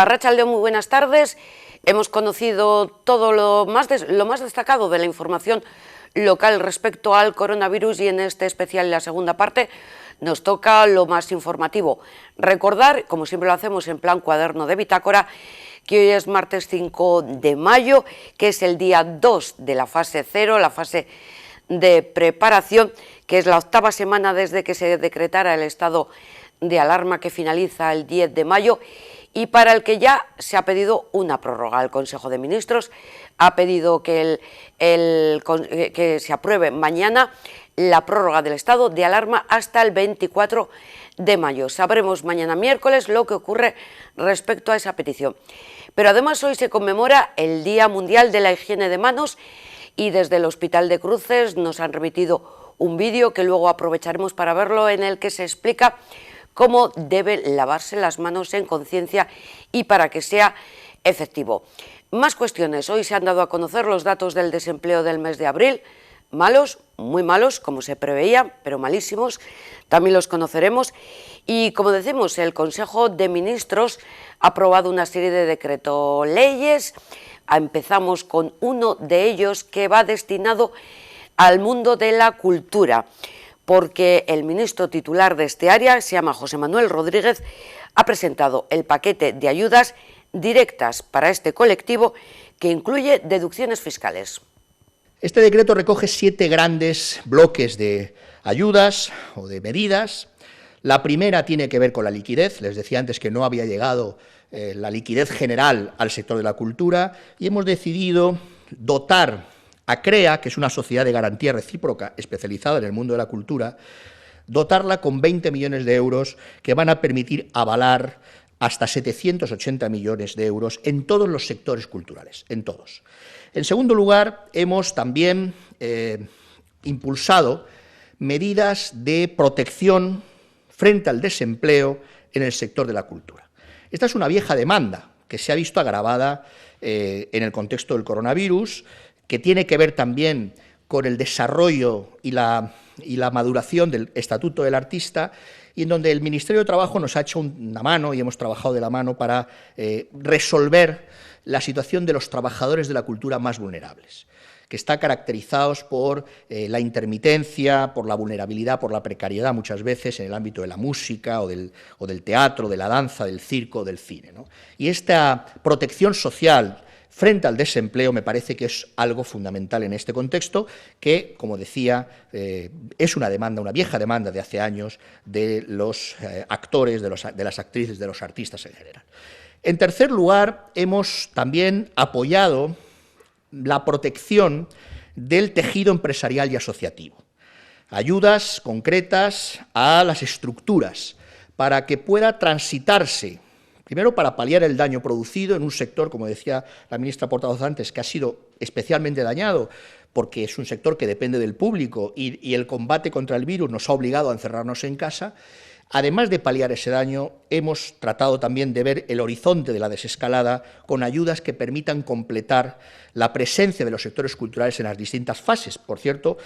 Arratsaldeon, muy buenas tardes. Hemos conocido todo lo más destacado de la información local respecto al coronavirus y en este especial, en la segunda parte, nos toca lo más informativo. Recordar, como siempre lo hacemos en plan cuaderno de bitácora, que hoy es martes 5 de mayo, que es el día 2 de la fase 0, la fase de preparación, que es la octava semana desde que se decretara el estado de alarma, que finaliza el 10 de mayo, y para el que ya se ha pedido una prórroga. El Consejo de Ministros ha pedido que se apruebe mañana la prórroga del estado de alarma hasta el 24 de mayo. Sabremos mañana miércoles lo que ocurre respecto a esa petición. Pero además hoy se conmemora el Día Mundial de la Higiene de Manos y desde el Hospital de Cruces nos han remitido un vídeo que luego aprovecharemos para verlo, en el que se explica cómo debe lavarse las manos en conciencia y para que sea efectivo. Más cuestiones. Hoy se han dado a conocer los datos del desempleo del mes de abril. Malos, muy malos, como se preveía, pero malísimos. También los conoceremos. Y como decimos, el Consejo de Ministros ha aprobado una serie de decretos leyes. Empezamos con uno de ellos que va destinado al mundo de la cultura, porque el ministro titular de este área, se llama José Manuel Rodríguez, ha presentado el paquete de ayudas directas para este colectivo, que incluye deducciones fiscales. Este decreto recoge 7 grandes bloques de ayudas o de medidas. La primera tiene que ver con la liquidez. Les decía antes que no había llegado la liquidez general al sector de la cultura y hemos decidido dotar a CREA, que es una sociedad de garantía recíproca especializada en el mundo de la cultura, dotarla con 20 millones de euros que van a permitir avalar hasta 780 millones de euros en todos los sectores culturales, en todos. En segundo lugar, hemos también impulsado medidas de protección frente al desempleo en el sector de la cultura. Esta es una vieja demanda que se ha visto agravada en el contexto del coronavirus, que tiene que ver también con el desarrollo y la maduración del Estatuto del Artista, y en donde el Ministerio de Trabajo nos ha hecho una mano y hemos trabajado de la mano para resolver la situación de los trabajadores de la cultura más vulnerables, que está caracterizados por la intermitencia, por la vulnerabilidad, por la precariedad muchas veces en el ámbito de la música o del teatro, de la danza, del circo, del cine, ¿no? Y esta protección social frente al desempleo me parece que es algo fundamental en este contexto, que, como decía, es una demanda, una vieja demanda de hace años de los actores, de las actrices, de los artistas en general. En tercer lugar, hemos también apoyado la protección del tejido empresarial y asociativo. Ayudas concretas a las estructuras para que pueda transitarse, primero para paliar el daño producido en un sector, como decía la ministra portavoz antes, que ha sido especialmente dañado porque es un sector que depende del público y el combate contra el virus nos ha obligado a encerrarnos en casa. Además de paliar ese daño, hemos tratado también de ver el horizonte de la desescalada con ayudas que permitan completar la presencia de los sectores culturales en las distintas fases. Por cierto,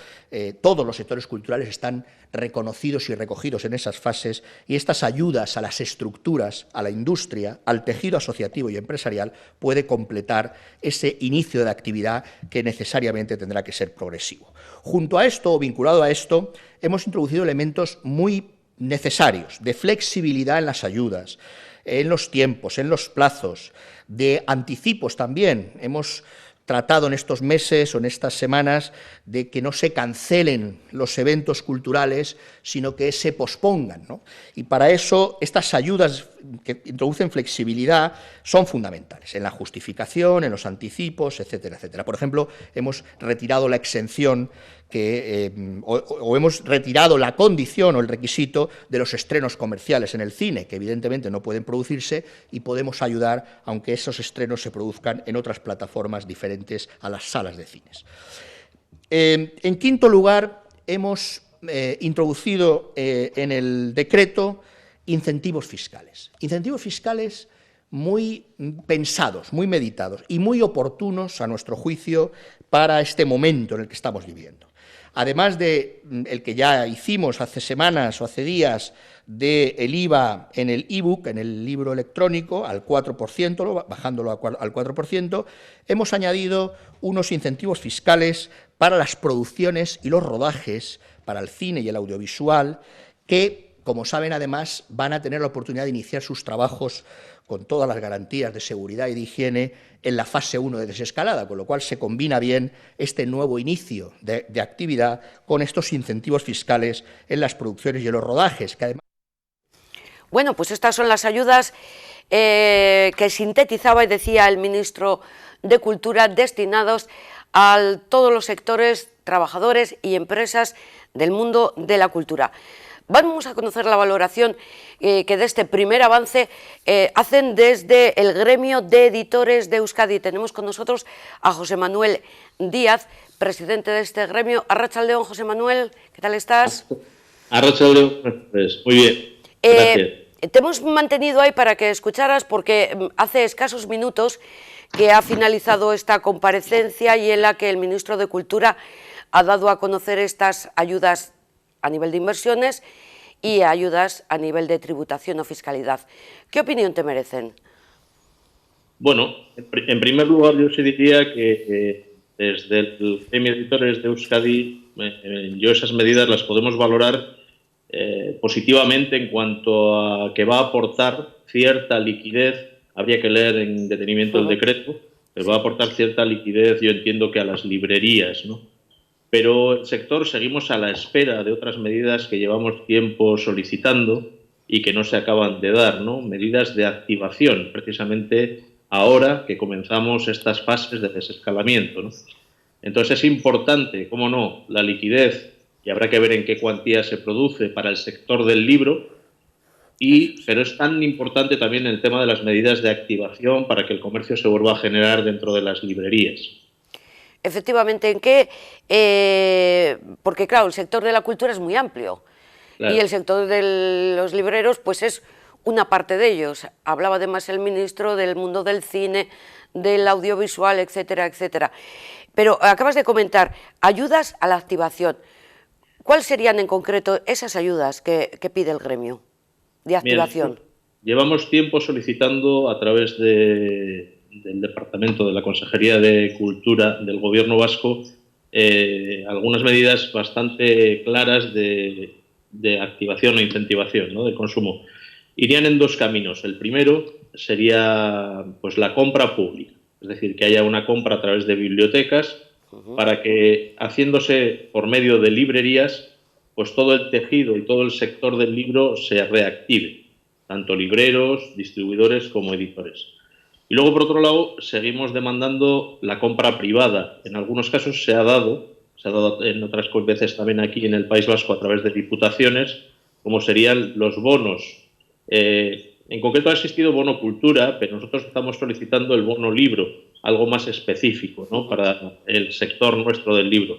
todos los sectores culturales están reconocidos y recogidos en esas fases, y estas ayudas a las estructuras, a la industria, al tejido asociativo y empresarial puede completar ese inicio de actividad que necesariamente tendrá que ser progresivo. Junto a esto, o vinculado a esto, hemos introducido elementos muy necesarios de flexibilidad en las ayudas, en los tiempos, en los plazos, de anticipos también. Hemos tratado en estos meses o en estas semanas de que no se cancelen los eventos culturales, sino que se pospongan, ¿no? Y para eso estas ayudas que introducen flexibilidad son fundamentales en la justificación, en los anticipos, etcétera, etcétera. Por ejemplo, hemos retirado la exención o hemos retirado la condición o el requisito de los estrenos comerciales en el cine, que evidentemente no pueden producirse, y podemos ayudar aunque esos estrenos se produzcan en otras plataformas diferentes a las salas de cines. En quinto lugar, hemos introducido en el decreto incentivos fiscales muy pensados, muy meditados y muy oportunos, a nuestro juicio, para este momento en el que estamos viviendo. además de el que ya hicimos hace semanas o hace días del IVA en el ebook, en el libro electrónico, al 4%, bajándolo al 4%, hemos añadido unos incentivos fiscales para las producciones y los rodajes, para el cine y el audiovisual, que, como saben, además, van a tener la oportunidad de iniciar sus trabajos con todas las garantías de seguridad y de higiene en la fase 1 de desescalada, con lo cual se combina bien este nuevo inicio de actividad con estos incentivos fiscales en las producciones y en los rodajes, que además... Bueno, pues estas son las ayudas que sintetizaba y decía el ministro de Cultura, destinados a todos los sectores, trabajadores y empresas del mundo de la cultura. Vamos a conocer la valoración que de este primer avance hacen desde el gremio de editores de Euskadi. Tenemos con nosotros a José Manuel Díaz, presidente de este gremio. Arratsaldeon, José Manuel, ¿qué tal estás? Arratsaldeon, pues muy bien, gracias. Te hemos mantenido ahí para que escucharas, porque hace escasos minutos que ha finalizado esta comparecencia y en la que el ministro de Cultura ha dado a conocer estas ayudas a nivel de inversiones y ayudas a nivel de tributación o fiscalidad. ¿Qué opinión te merecen? Bueno, en primer lugar yo sí diría que desde el gremio de editores de Euskadi yo esas medidas las podemos valorar positivamente en cuanto a que va a aportar cierta liquidez. Habría que leer en detenimiento el decreto, pero va a aportar cierta liquidez, yo entiendo que a las librerías, ¿no? Pero el sector seguimos a la espera de otras medidas que llevamos tiempo solicitando y que no se acaban de dar, ¿no? Medidas de activación, precisamente ahora que comenzamos estas fases de desescalamiento, ¿no? Entonces es importante, cómo no, la liquidez, y habrá que ver en qué cuantía se produce para el sector del libro, pero es tan importante también el tema de las medidas de activación para que el comercio se vuelva a generar dentro de las librerías. Efectivamente, ¿en qué? Porque claro, el sector de la cultura es muy amplio, claro, y el sector de los libreros pues es una parte de ellos. Hablaba además el ministro del mundo del cine, del audiovisual, etcétera, etcétera. Pero acabas de comentar, ayudas a la activación. ¿Cuáles serían en concreto esas ayudas que pide el gremio de activación? Bien, llevamos tiempo solicitando a través del Departamento de la Consejería de Cultura del Gobierno vasco algunas medidas bastante claras de activación o incentivación, ¿no?, del consumo. Irían en dos caminos. El primero sería pues la compra pública, es decir, que haya una compra a través de bibliotecas para que, haciéndose por medio de librerías, pues todo el tejido y todo el sector del libro se reactive, tanto libreros, distribuidores como editores. Y luego, por otro lado, seguimos demandando la compra privada. En algunos casos se ha dado en otras veces también aquí en el País Vasco a través de diputaciones, como serían los bonos. En concreto ha existido bono cultura, pero nosotros estamos solicitando el bono libro, algo más específico, ¿no?, para el sector nuestro del libro.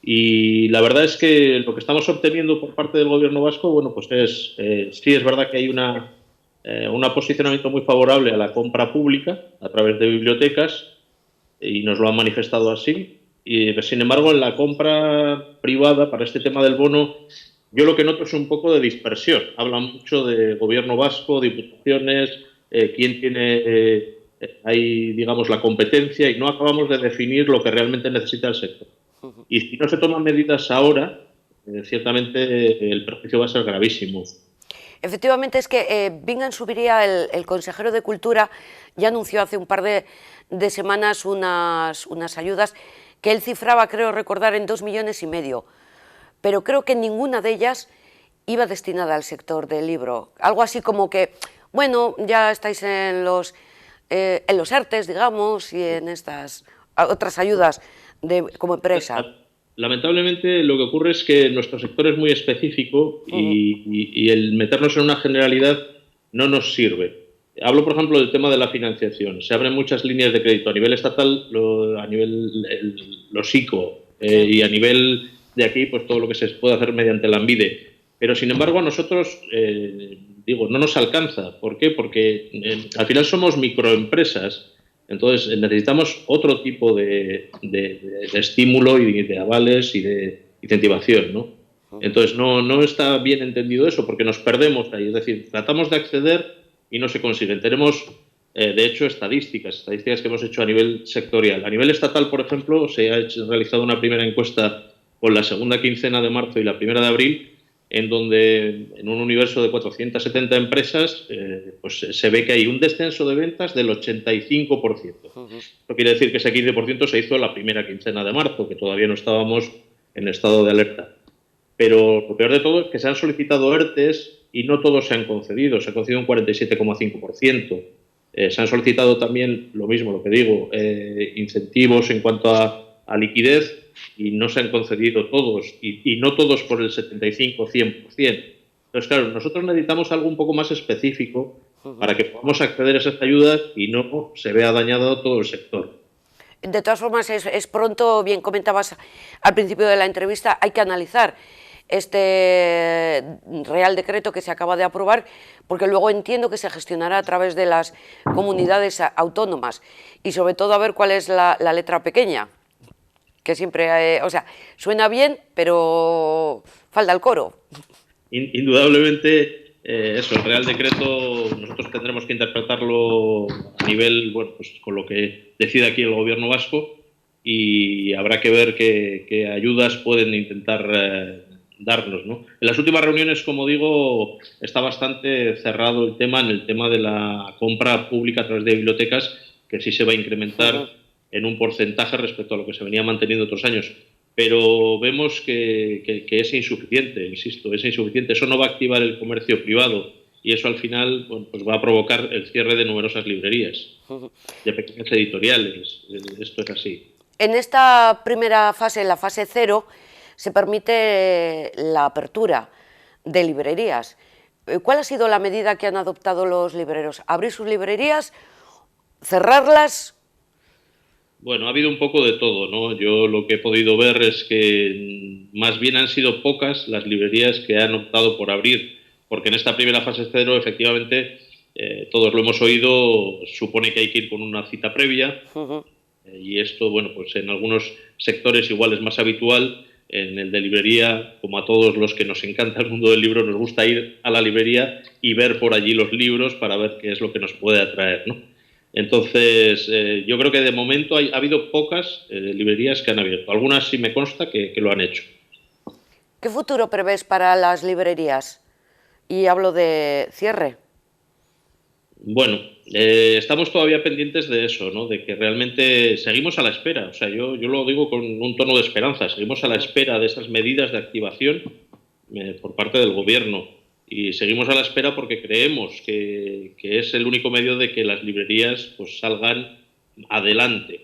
Y la verdad es que lo que estamos obteniendo por parte del Gobierno vasco, bueno, pues sí es verdad que hay un posicionamiento muy favorable a la compra pública a través de bibliotecas, y nos lo han manifestado así. Y, sin embargo, en la compra privada, para este tema del bono, yo lo que noto es un poco de dispersión. Hablan mucho de Gobierno vasco, diputaciones, quién tiene ahí, digamos, la competencia, y no acabamos de definir lo que realmente necesita el sector. Y si no se toman medidas ahora, ciertamente el perjuicio va a ser gravísimo. Efectivamente, es que Bingan Subiría, el consejero de Cultura, ya anunció hace un par de semanas unas ayudas que él cifraba, creo recordar, en 2,5 millones, pero creo que ninguna de ellas iba destinada al sector del libro. Algo así como que, bueno, ya estáis en los ERTEs, digamos, y en estas otras ayudas como empresa. Lamentablemente lo que ocurre es que nuestro sector es muy específico y el meternos en una generalidad no nos sirve. Hablo, por ejemplo, del tema de la financiación. Se abren muchas líneas de crédito a nivel estatal, a nivel los ICO, y a nivel de aquí, pues todo lo que se puede hacer mediante la ANVIDE. Pero, sin embargo, a nosotros, no nos alcanza. ¿Por qué? Porque al final somos microempresas. Entonces necesitamos otro tipo de estímulo y de avales y de incentivación, ¿no? Entonces, no está bien entendido eso, porque nos perdemos ahí. Es decir, tratamos de acceder y no se consiguen. Tenemos, de hecho, estadísticas que hemos hecho a nivel sectorial. A nivel estatal, por ejemplo, se ha realizado una primera encuesta con la segunda quincena de marzo y la primera de abril, en donde en un universo de 470 empresas pues se ve que hay un descenso de ventas del 85%. Esto quiere decir que ese 15% se hizo en la primera quincena de marzo, que todavía no estábamos en estado de alerta. Pero lo peor de todo es que se han solicitado ERTEs y no todos se han concedido. Se ha concedido un 47,5%. Se han solicitado también, lo mismo, lo que digo, incentivos en cuanto a liquidez, y no se han concedido todos, y no todos por el 75-100%. Entonces, claro, nosotros necesitamos algo un poco más específico para que podamos acceder a esas ayudas y no se vea dañado todo el sector. De todas formas, es pronto, bien comentabas al principio de la entrevista, hay que analizar este Real Decreto que se acaba de aprobar, porque luego entiendo que se gestionará a través de las comunidades autónomas, y sobre todo a ver cuál es la letra pequeña, que siempre, o sea, suena bien, pero falta el coro. Indudablemente, eso, el Real Decreto nosotros tendremos que interpretarlo a nivel, bueno, pues con lo que decida aquí el Gobierno vasco, y habrá que ver qué ayudas pueden intentar darnos, ¿no? En las últimas reuniones, como digo, está bastante cerrado el tema en el tema de la compra pública a través de bibliotecas, que sí se va a incrementar en un porcentaje respecto a lo que se venía manteniendo otros años. Pero vemos que es insuficiente, insisto, es insuficiente. Eso no va a activar el comercio privado, y eso al final, bueno, pues va a provocar el cierre de numerosas librerías, de pequeñas editoriales. Esto es así. En esta primera fase, en la fase 0, se permite la apertura de librerías. ¿Cuál ha sido la medida que han adoptado los libreros? ¿Abrir sus librerías? ¿Cerrarlas? Bueno, ha habido un poco de todo, ¿no? Yo lo que he podido ver es que más bien han sido pocas las librerías que han optado por abrir, porque en esta primera fase 0, efectivamente, todos lo hemos oído, supone que hay que ir con una cita previa, y esto, bueno, pues en algunos sectores igual es más habitual. En el de librería, como a todos los que nos encanta el mundo del libro, nos gusta ir a la librería y ver por allí los libros para ver qué es lo que nos puede atraer, ¿no? Entonces, yo creo que de momento ha habido pocas librerías que han abierto. Algunas sí me consta que lo han hecho. ¿Qué futuro prevés para las librerías? Y hablo de cierre. Bueno, estamos todavía pendientes de eso, ¿no? De que realmente seguimos a la espera. O sea, yo lo digo con un tono de esperanza. Seguimos a la espera de esas medidas de activación por parte del Gobierno. Y seguimos a la espera porque creemos que es el único medio de que las librerías pues salgan adelante.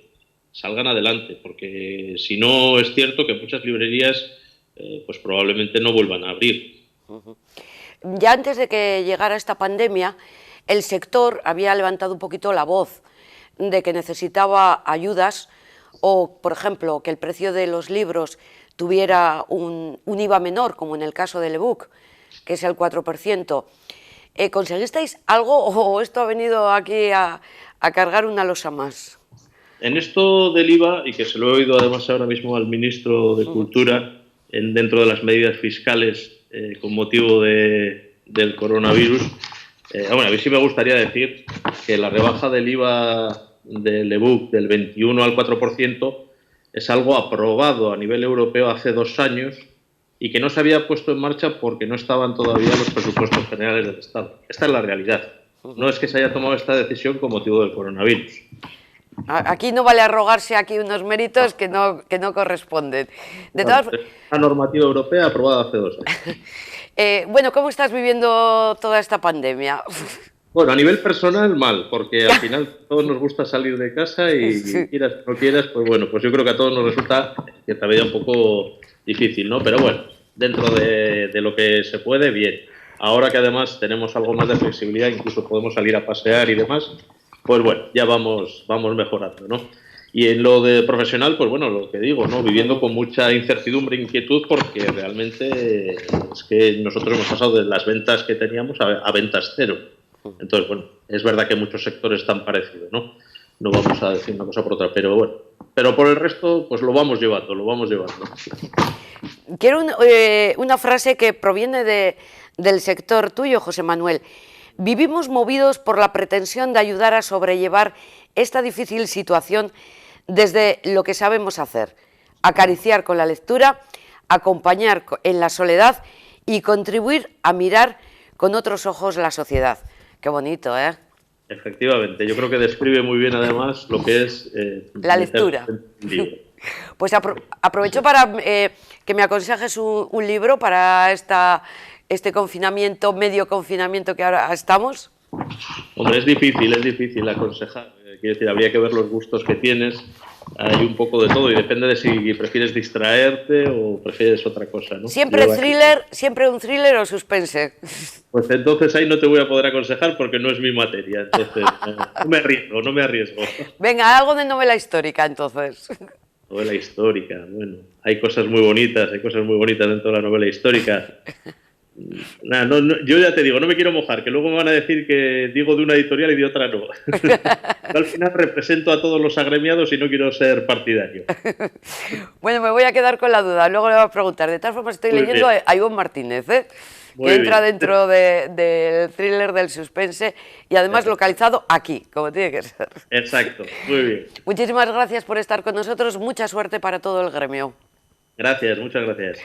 Porque si no, es cierto que muchas librerías pues probablemente no vuelvan a abrir. Ya antes de que llegara esta pandemia, el sector había levantado un poquito la voz de que necesitaba ayudas, o, por ejemplo, que el precio de los libros tuviera un IVA menor, como en el caso del ebook, que es el 4%. ¿Conseguisteis algo o esto ha venido aquí a cargar una losa más? En esto del IVA, y que se lo he oído además ahora mismo al ministro de Cultura, dentro de las medidas fiscales con motivo del coronavirus, bueno, a mí sí me gustaría decir que la rebaja del IVA del ebook del 21 al 4% es algo aprobado a nivel europeo hace 2 años y que no se había puesto en marcha porque no estaban todavía los presupuestos generales del Estado. Esta es la realidad. No es que se haya tomado esta decisión con motivo del coronavirus. Aquí no vale arrogarse aquí unos méritos que no corresponden. La normativa europea aprobada hace 2 años. Bueno, ¿cómo estás viviendo toda esta pandemia? Bueno, a nivel personal, mal, porque al final a todos nos gusta salir de casa y Sí. quieras o no quieras, pues bueno, pues yo creo que a todos nos resulta cierta medida un poco difícil, ¿no? Pero bueno, dentro de lo que se puede, bien. Ahora que además tenemos algo más de flexibilidad, incluso podemos salir a pasear y demás, pues bueno, ya vamos mejorando, ¿no? Y en lo de profesional, pues bueno, lo que digo, ¿no? Viviendo con mucha incertidumbre e inquietud, porque realmente es que nosotros hemos pasado de las ventas que teníamos a ventas cero. Entonces, bueno, es verdad que muchos sectores están parecidos, ¿no? No vamos a decir una cosa por otra, pero bueno, pero por el resto, pues lo vamos llevando, lo vamos llevando. Quiero una frase que proviene del sector tuyo, José Manuel. Vivimos movidos por la pretensión de ayudar a sobrellevar esta difícil situación desde lo que sabemos hacer, acariciar con la lectura, acompañar en la soledad y contribuir a mirar con otros ojos la sociedad. Qué bonito, ¿eh? Efectivamente, yo creo que describe muy bien además lo que es la lectura. Pues aprovecho para que me aconsejes un libro para este confinamiento, medio confinamiento que ahora estamos. Hombre, es difícil aconsejar. Quiero decir, habría que ver los gustos que tienes. Hay un poco de todo y depende de si prefieres distraerte o prefieres otra cosa, ¿no? Siempre un thriller o suspense. Pues entonces ahí no te voy a poder aconsejar porque no es mi materia, entonces no me arriesgo. Venga, algo de novela histórica entonces. Novela histórica, bueno, hay cosas muy bonitas dentro de la novela histórica. Yo ya te digo, no me quiero mojar, que luego me van a decir que digo de una editorial y de otra no. Al final represento a todos los agremiados y no quiero ser partidario. Bueno, me voy a quedar con la duda, luego le voy a preguntar. De todas formas estoy leyendo a Ivonne Martínez, que entra dentro del thriller, del suspense y además localizado aquí, como tiene que ser. Exacto, muy bien. Muchísimas gracias por estar con nosotros, mucha suerte para todo el gremio. Gracias, muchas gracias.